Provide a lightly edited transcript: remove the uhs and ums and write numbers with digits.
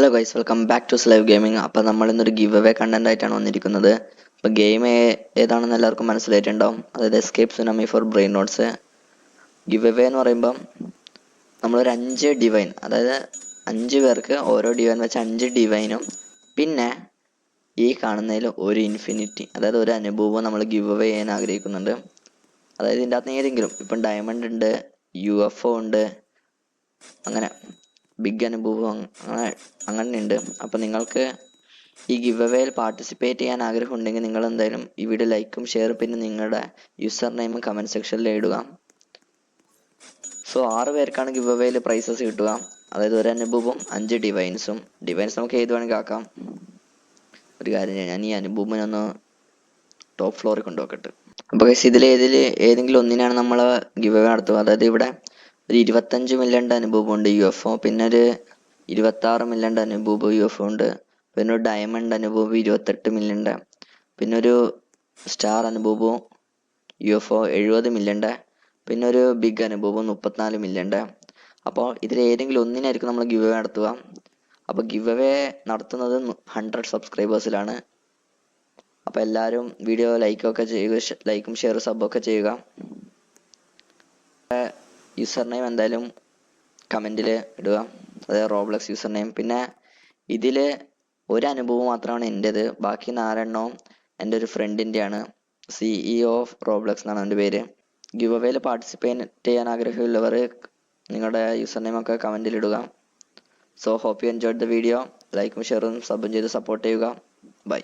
Hello guys, welcome back to Slive gaming. അപ്പോൾ നമ്മൾ ഇന്നൊരു ഗിവ് അവേ കണ്ടന്റ് ആയിട്ടാണ് വന്നിരിക്കുന്നത്. അപ്പോൾ ഗെയിം ഏതാണെന്ന് എല്ലാവർക്കും മനസ്സിലായിട്ടുണ്ടാവും. അതായത് escape tsunami for brain rots. Give away എന്ന് പറയുമ്പം നമ്മളൊരു 5 ഡിവൈൻ, അതായത് 5 പേർക്ക് ഓരോ ഡിവൈൻ വെച്ച് 5 ഡിവൈനും പിന്നെ ഈ കാണുന്നതിൽ ഒരു ഇൻഫിനിറ്റി, അതായത് ഒരു അനുഭവം നമ്മൾ ഗിവ് അവേ ചെയ്യാൻ ആഗ്രഹിക്കുന്നുണ്ട്. അതായത് ഇതിൻ്റെ അകത്ത് ഏതെങ്കിലും, ഇപ്പം ഡയമണ്ട് ഉണ്ട്, UFO ഉണ്ട്, അങ്ങനെ ബിഗ് അനുഭവം അങ്ങനെയുണ്ട്. അപ്പോൾ നിങ്ങൾക്ക് ഈ ഗിവ് അവേയിൽ പാർട്ടിസിപ്പേറ്റ് ചെയ്യാൻ ആഗ്രഹമുണ്ടെങ്കിൽ നിങ്ങൾ എന്തായാലും ഈ വീഡിയോ ലൈക്കും ഷെയറും പിന്നെ നിങ്ങളുടെ യൂസർ നെയിമും കമൻറ്റ് സെക്ഷനിൽ ഇടുക. സോ 6 പേർക്കാണ് ഗിവ് അവേയിൽ പ്രൈസസ് കിട്ടുക. അതായത് ഒരു അനുഭവം 5 ഡിവൈൻസ് നമുക്ക് ഏത് വേണമെങ്കിൽ ആക്കാം. ഒരു കാര്യം ഞാൻ ഈ അനുഭവത്തിനൊന്ന് ടോപ്പ് ഫ്ലോറിൽ കൊണ്ടുപോക്കട്ടെ. അപ്പോൾ ഏതെങ്കിലും ഒന്നിനാണ് നമ്മൾ ഗിവ് അവേ നടത്തുക. അതായത് ഇവിടെ ഒരു 25 മില്യൻ്റെ അനുഭവം ഉണ്ട് UFO, പിന്നെ ഒരു 26 മില്യൻ്റെ അനുഭവം UFO ഉണ്ട്, പിന്നെ ഒരു ഡയമണ്ട് അനുഭവം 28 മില്യൻ്റെ, പിന്നെ ഒരു സ്റ്റാർ അനുഭവവും UFO 70 മില്യൻ്റെ, പിന്നെ ഒരു ബിഗ് അനുഭവം 34 മില്യൻ്റെ. അപ്പോൾ ഏതെങ്കിലും ഒന്നിനായിരിക്കും നമ്മൾ ഗിവ് അവേ നടത്തുക. അപ്പോൾ ഗിവ് അവേ നടത്തുന്നത് 100 സബ്സ്ക്രൈബേഴ്സിലാണ്. അപ്പോൾ എല്ലാവരും വീഡിയോ ലൈക്കൊക്കെ ചെയ്യുക, ലൈക്കും ഷെയർ സബ്ബൊക്കെ ചെയ്യുക. യൂസർ നെയിം എന്തായാലും കമൻറ്റിൽ ഇടുക, അതായത് റോബ്ലക്സ് യൂസർ നെയിം. പിന്നെ ഇതിൽ ഒരു അനുഭവം മാത്രമാണ് എൻ്റേത്, ബാക്കി 4 എണ്ണവും എൻ്റെ ഒരു ഫ്രണ്ടിൻ്റെയാണ്. CEO ഓഫ് റോബ്ലക്സ് എന്നാണ് എൻ്റെ പേര്. ഗിവ് അവേയിൽ പാർട്ടിസിപ്പേറ്റ് ചെയ്യാൻ ആഗ്രഹമുള്ളവർ നിങ്ങളുടെ യൂസർ നെയിമൊക്കെ കമൻറ്റിൽ ഇടുക. So hope you enjoyed the video. ലൈക്കും ഷെയറും സബും ചെയ്ത് സപ്പോർട്ട് ചെയ്യുക. ബൈ.